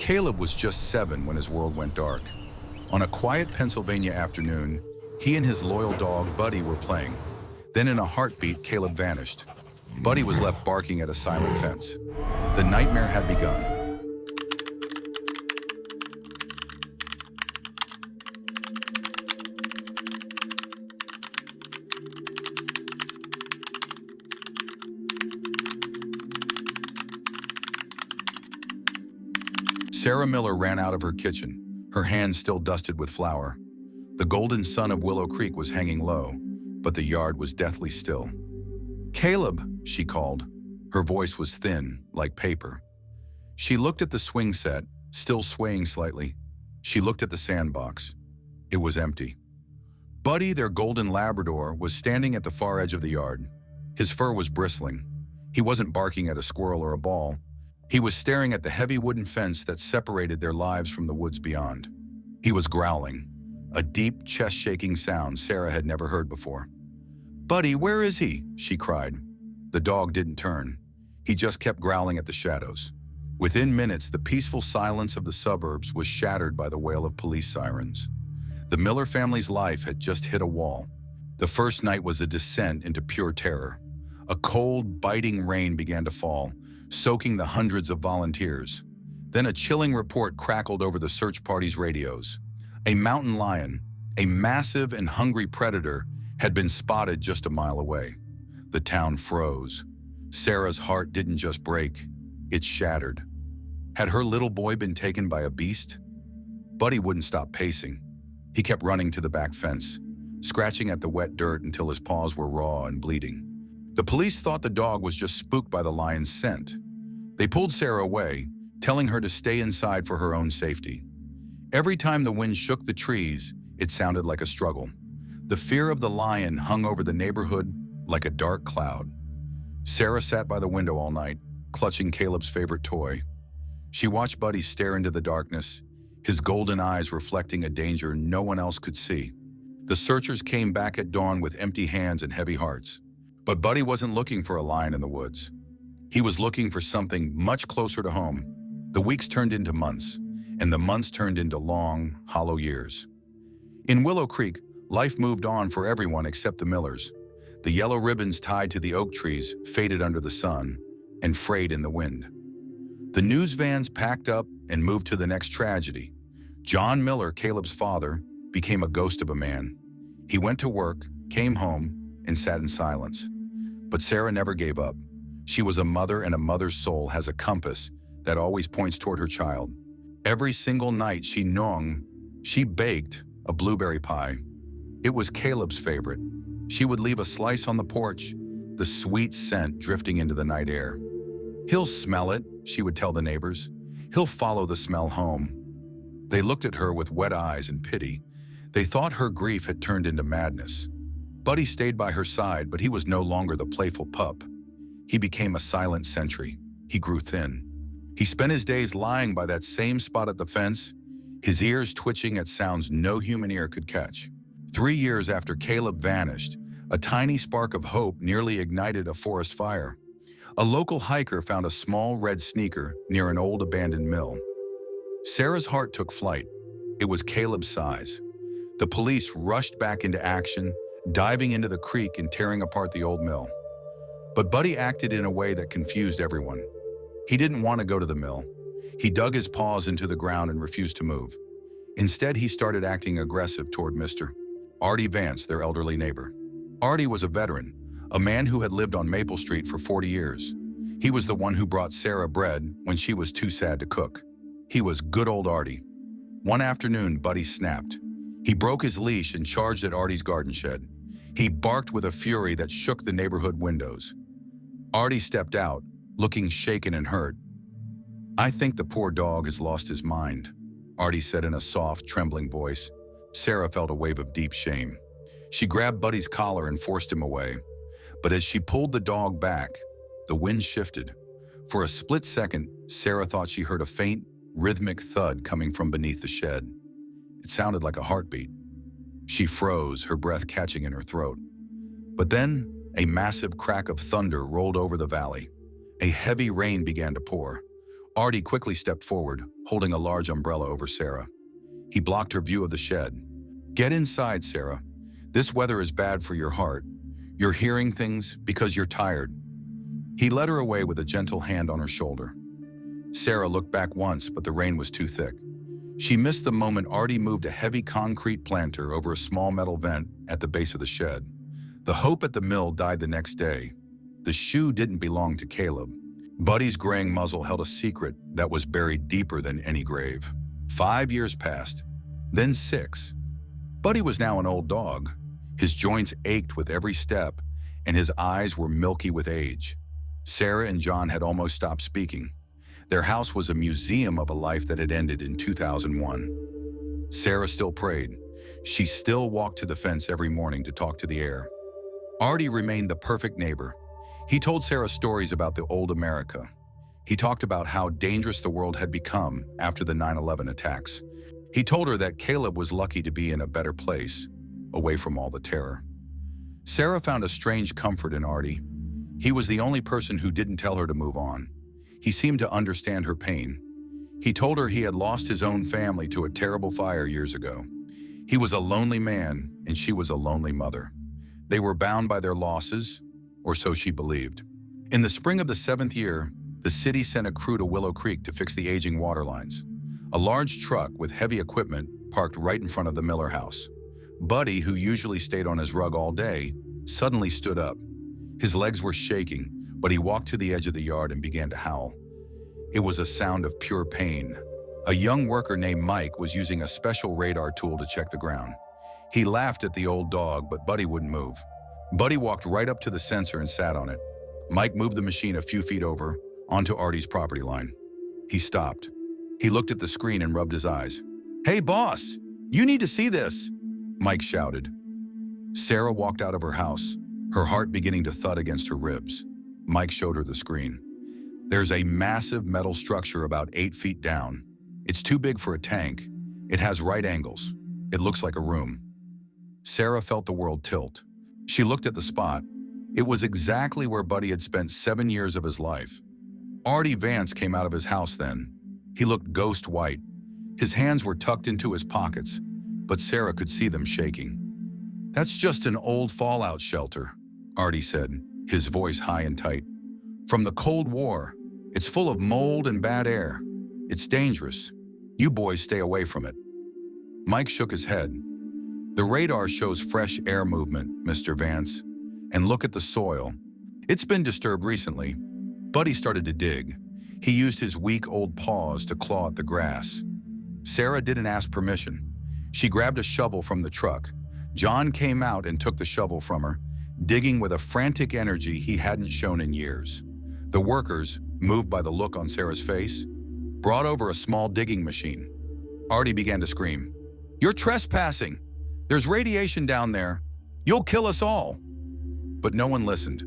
Caleb was just 7 when his world went dark. On a quiet Pennsylvania afternoon, he and his loyal dog, Buddy, were playing. Then in a heartbeat, Caleb vanished. Buddy was left barking at a silent fence. The nightmare had begun. Sarah Miller ran out of her kitchen, her hands still dusted with flour. The golden sun of Willow Creek was hanging low, but the yard was deathly still. "Caleb," she called. Her voice was thin, like paper. She looked at the swing set, still swaying slightly. She looked at the sandbox. It was empty. Buddy, their golden Labrador, was standing at the far edge of the yard. His fur was bristling. He wasn't barking at a squirrel or a ball. He was staring at the heavy wooden fence that separated their lives from the woods beyond. He was growling, a deep, chest-shaking sound Sarah had never heard before. "Buddy, where is he?" she cried. The dog didn't turn. He just kept growling at the shadows. Within minutes, the peaceful silence of the suburbs was shattered by the wail of police sirens. The Miller family's life had just hit a wall. The first night was a descent into pure terror. A cold, biting rain began to fall, soaking the hundreds of volunteers. Then a chilling report crackled over the search party's radios. A mountain lion, a massive and hungry predator, had been spotted just a mile away. The town froze. Sarah's heart didn't just break, it shattered. Had her little boy been taken by a beast? Buddy wouldn't stop pacing. He kept running to the back fence, scratching at the wet dirt until his paws were raw and bleeding. The police thought the dog was just spooked by the lion's scent. They pulled Sarah away, telling her to stay inside for her own safety. Every time the wind shook the trees, it sounded like a struggle. The fear of the lion hung over the neighborhood like a dark cloud. Sarah sat by the window all night, clutching Caleb's favorite toy. She watched Buddy stare into the darkness, his golden eyes reflecting a danger no one else could see. The searchers came back at dawn with empty hands and heavy hearts. But Buddy wasn't looking for a lion in the woods. He was looking for something much closer to home. The weeks turned into months, and the months turned into long, hollow years. In Willow Creek, life moved on for everyone except the Millers. The yellow ribbons tied to the oak trees faded under the sun and frayed in the wind. The news vans packed up and moved to the next tragedy. John Miller, Caleb's father, became a ghost of a man. He went to work, came home, and sat in silence. But Sarah never gave up. She was a mother, and a mother's soul has a compass that always points toward her child. Every single night she baked a blueberry pie. It was Caleb's favorite. She would leave a slice on the porch, the sweet scent drifting into the night air. "He'll smell it," she would tell the neighbors. "He'll follow the smell home." They looked at her with wet eyes and pity. They thought her grief had turned into madness. Buddy stayed by her side, but he was no longer the playful pup. He became a silent sentry. He grew thin. He spent his days lying by that same spot at the fence, his ears twitching at sounds no human ear could catch. 3 years after Caleb vanished, a tiny spark of hope nearly ignited a forest fire. A local hiker found a small red sneaker near an old abandoned mill. Sarah's heart took flight. It was Caleb's size. The police rushed back into action, diving into the creek and tearing apart the old mill. But Buddy acted in a way that confused everyone. He didn't want to go to the mill. He dug his paws into the ground and refused to move. Instead, he started acting aggressive toward Mr. Artie Vance, their elderly neighbor. Artie was a veteran, a man who had lived on Maple Street for 40 years. He was the one who brought Sarah bread when she was too sad to cook. He was good old Artie. One afternoon, Buddy snapped. He broke his leash and charged at Artie's garden shed. He barked with a fury that shook the neighborhood windows. Artie stepped out, looking shaken and hurt. "I think the poor dog has lost his mind," Artie said in a soft, trembling voice. Sarah felt a wave of deep shame. She grabbed Buddy's collar and forced him away. But as she pulled the dog back, the wind shifted. For a split second, Sarah thought she heard a faint, rhythmic thud coming from beneath the shed. It sounded like a heartbeat. She froze, her breath catching in her throat. But then, a massive crack of thunder rolled over the valley. A heavy rain began to pour. Artie quickly stepped forward, holding a large umbrella over Sarah. He blocked her view of the shed. "Get inside, Sarah. This weather is bad for your heart. You're hearing things because you're tired." He led her away with a gentle hand on her shoulder. Sarah looked back once, but the rain was too thick. She missed the moment Artie moved a heavy concrete planter over a small metal vent at the base of the shed. The hope at the mill died the next day. The shoe didn't belong to Caleb. Buddy's graying muzzle held a secret that was buried deeper than any grave. 5 years passed, then 6. Buddy was now an old dog. His joints ached with every step, and his eyes were milky with age. Sarah and John had almost stopped speaking. Their house was a museum of a life that had ended in 2001. Sarah still prayed. She still walked to the fence every morning to talk to the air. Artie remained the perfect neighbor. He told Sarah stories about the old America. He talked about how dangerous the world had become after the 9/11 attacks. He told her that Caleb was lucky to be in a better place, away from all the terror. Sarah found a strange comfort in Artie. He was the only person who didn't tell her to move on. He seemed to understand her pain. He told her he had lost his own family to a terrible fire years ago. He was a lonely man, and she was a lonely mother. They were bound by their losses, or so she believed. In the spring of the 7th year, the city sent a crew to Willow Creek to fix the aging water lines. A large truck with heavy equipment parked right in front of the Miller house. Buddy, who usually stayed on his rug all day, suddenly stood up. His legs were shaking, but he walked to the edge of the yard and began to howl. It was a sound of pure pain. A young worker named Mike was using a special radar tool to check the ground. He laughed at the old dog, but Buddy wouldn't move. Buddy walked right up to the sensor and sat on it. Mike moved the machine a few feet over, onto Artie's property line. He stopped. He looked at the screen and rubbed his eyes. "Hey, boss, you need to see this," Mike shouted. Sarah walked out of her house, her heart beginning to thud against her ribs. Mike showed her the screen. "There's a massive metal structure about 8 feet down. It's too big for a tank. It has right angles. It looks like a room." Sarah felt the world tilt. She looked at the spot. It was exactly where Buddy had spent 7 years of his life. Artie Vance came out of his house then. He looked ghost white. His hands were tucked into his pockets, but Sarah could see them shaking. "That's just an old fallout shelter," Artie said, his voice high and tight. "From the Cold War. It's full of mold and bad air. It's dangerous. You boys stay away from it." Mike shook his head. "The radar shows fresh air movement, Mr. Vance. And look at the soil. It's been disturbed recently." Buddy started to dig. He used his weak old paws to claw at the grass. Sarah didn't ask permission. She grabbed a shovel from the truck. John came out and took the shovel from her, digging with a frantic energy he hadn't shown in years. The workers, moved by the look on Sarah's face, brought over a small digging machine. Artie began to scream, "You're trespassing! There's radiation down there! You'll kill us all!" But no one listened.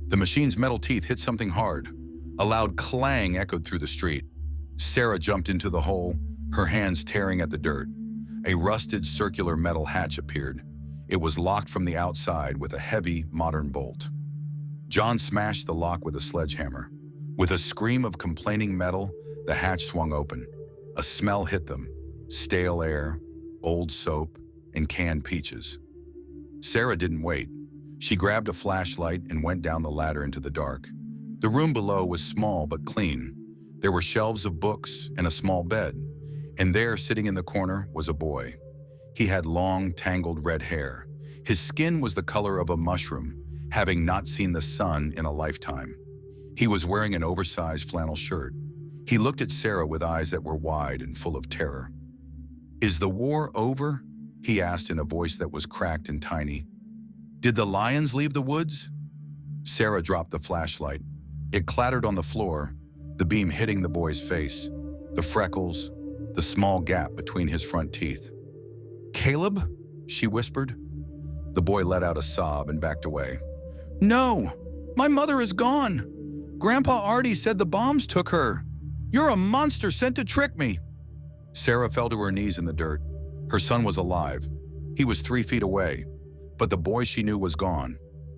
The machine's metal teeth hit something hard. A loud clang echoed through the street. Sarah jumped into the hole, her hands tearing at the dirt. A rusted circular metal hatch appeared. It was locked from the outside with a heavy, modern bolt. John smashed the lock with a sledgehammer. With a scream of complaining metal, the hatch swung open. A smell hit them: stale air, old soap, and canned peaches. Sarah didn't wait. She grabbed a flashlight and went down the ladder into the dark. The room below was small but clean. There were shelves of books and a small bed. And there, sitting in the corner, was a boy. He had long, tangled red hair. His skin was the color of a mushroom, having not seen the sun in a lifetime. He was wearing an oversized flannel shirt. He looked at Sarah with eyes that were wide and full of terror. "Is the war over?" he asked in a voice that was cracked and tiny. "Did the lions leave the woods?" Sarah dropped the flashlight. It clattered on the floor, the beam hitting the boy's face, the freckles, the small gap between his front teeth. "Caleb?" she whispered. The boy let out a sob and backed away. "No, my mother is gone. Grandpa Artie said the bombs took her. You're a monster sent to trick me." Sarah fell to her knees in the dirt. Her son was alive. He was 3 feet away, but the boy she knew was gone.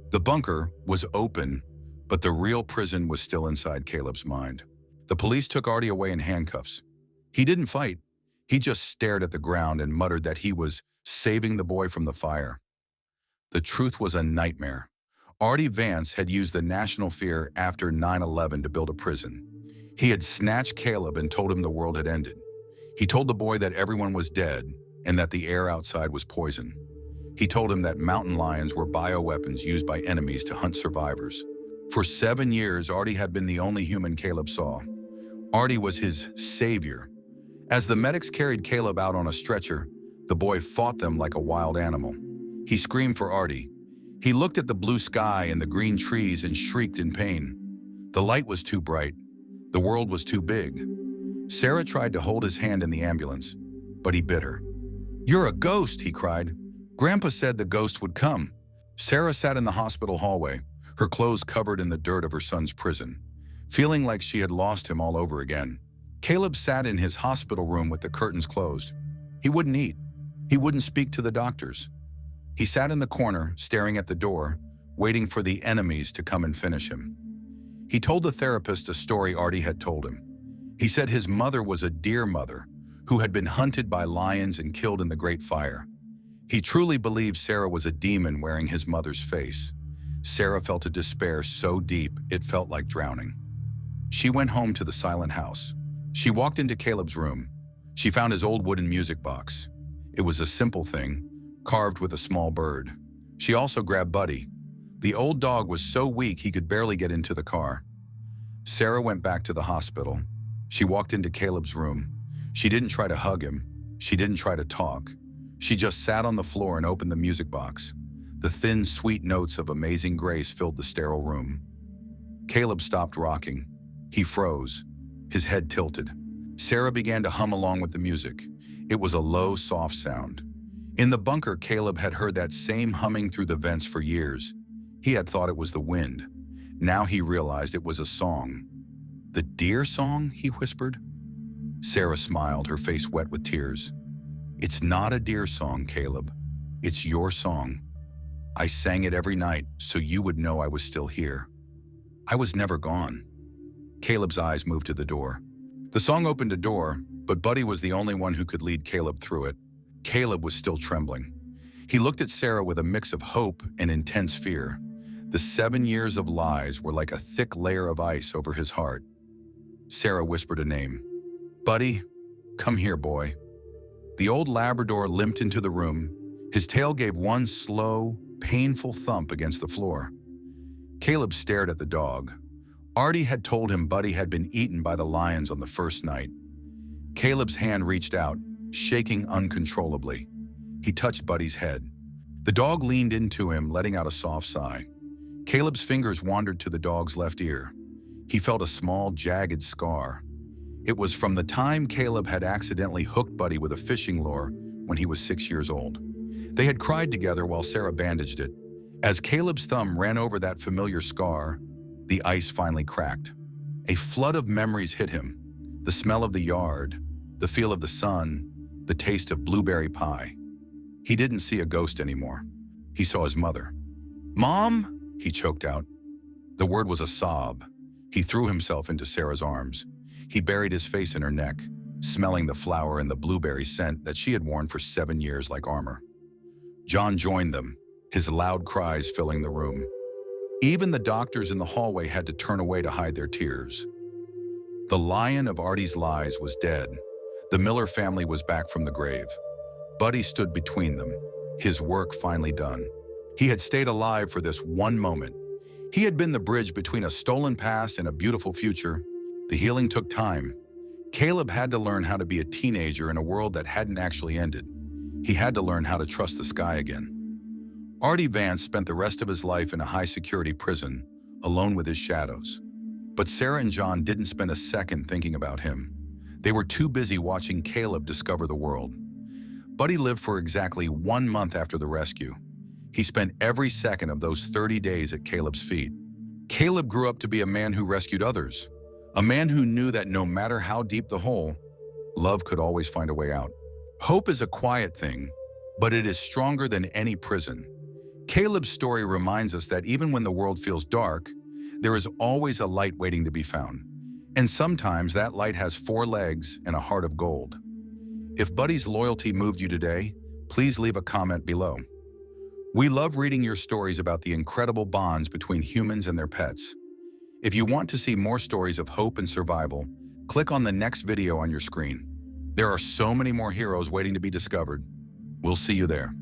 The bunker was open, but the real prison was still inside Caleb's mind. The police took Artie away in handcuffs. He didn't fight. He just stared at the ground and muttered that he was saving the boy from the fire. The truth was a nightmare. Artie Vance had used the national fear after 9/11 to build a prison. He had snatched Caleb and told him the world had ended. He told the boy that everyone was dead and that the air outside was poison. He told him that mountain lions were bioweapons used by enemies to hunt survivors. For 7 years, Artie had been the only human Caleb saw. Artie was his savior. As the medics carried Caleb out on a stretcher, the boy fought them like a wild animal. He screamed for Artie. He looked at the blue sky and the green trees and shrieked in pain. The light was too bright. The world was too big. Sarah tried to hold his hand in the ambulance, but he bit her. "You're a ghost," he cried. "Grandpa said the ghost would come." Sarah sat in the hospital hallway, her clothes covered in the dirt of her son's prison, feeling like she had lost him all over again. Caleb sat in his hospital room with the curtains closed. He wouldn't eat. He wouldn't speak to the doctors. He sat in the corner, staring at the door, waiting for the enemies to come and finish him. He told the therapist a story Artie had told him. He said his mother was a deer mother who had been hunted by lions and killed in the Great Fire. He truly believed Sarah was a demon wearing his mother's face. Sarah felt a despair so deep it felt like drowning. She went home to the silent house. She walked into Caleb's room. She found his old wooden music box. It was a simple thing, carved with a small bird. She also grabbed Buddy. The old dog was so weak he could barely get into the car. Sarah went back to the hospital. She walked into Caleb's room. She didn't try to hug him. She didn't try to talk. She just sat on the floor and opened the music box. The thin, sweet notes of Amazing Grace filled the sterile room. Caleb stopped rocking. He froze, his head tilted. Sarah began to hum along with the music. It was a low, soft sound. In the bunker, Caleb had heard that same humming through the vents for years. He had thought it was the wind. Now he realized it was a song. "The deer song?" he whispered. Sarah smiled, her face wet with tears. "It's not a deer song, Caleb. It's your song. I sang it every night so you would know I was still here. I was never gone." Caleb's eyes moved to the door. The song opened a door, but Buddy was the only one who could lead Caleb through it. Caleb was still trembling. He looked at Sarah with a mix of hope and intense fear. The 7 years of lies were like a thick layer of ice over his heart. Sarah whispered a name. "Buddy, come here, boy." The old Labrador limped into the room. His tail gave one slow, painful thump against the floor. Caleb stared at the dog. Artie had told him Buddy had been eaten by the lions on the first night. Caleb's hand reached out, shaking uncontrollably. He touched Buddy's head. The dog leaned into him, letting out a soft sigh. Caleb's fingers wandered to the dog's left ear. He felt a small, jagged scar. It was from the time Caleb had accidentally hooked Buddy with a fishing lure when he was 6 years old. They had cried together while Sarah bandaged it. As Caleb's thumb ran over that familiar scar, the ice finally cracked. A flood of memories hit him. The smell of the yard, the feel of the sun, the taste of blueberry pie. He didn't see a ghost anymore. He saw his mother. "Mom!" he choked out. The word was a sob. He threw himself into Sarah's arms. He buried his face in her neck, smelling the flower and the blueberry scent that she had worn for 7 years like armor. John joined them, his loud cries filling the room. Even the doctors in the hallway had to turn away to hide their tears. The lion of Artie's lies was dead. The Miller family was back from the grave. Buddy stood between them, his work finally done. He had stayed alive for this one moment. He had been the bridge between a stolen past and a beautiful future. The healing took time. Caleb had to learn how to be a teenager in a world that hadn't actually ended. He had to learn how to trust the sky again. Artie Vance spent the rest of his life in a high-security prison, alone with his shadows. But Sarah and John didn't spend a second thinking about him. They were too busy watching Caleb discover the world. Buddy lived for exactly 1 month after the rescue. He spent every second of those 30 days at Caleb's feet. Caleb grew up to be a man who rescued others, a man who knew that no matter how deep the hole, love could always find a way out. Hope is a quiet thing, but it is stronger than any prison. Caleb's story reminds us that even when the world feels dark, there is always a light waiting to be found. And sometimes that light has 4 legs and a heart of gold. If Buddy's loyalty moved you today, please leave a comment below. We love reading your stories about the incredible bonds between humans and their pets. If you want to see more stories of hope and survival, click on the next video on your screen. There are so many more heroes waiting to be discovered. We'll see you there.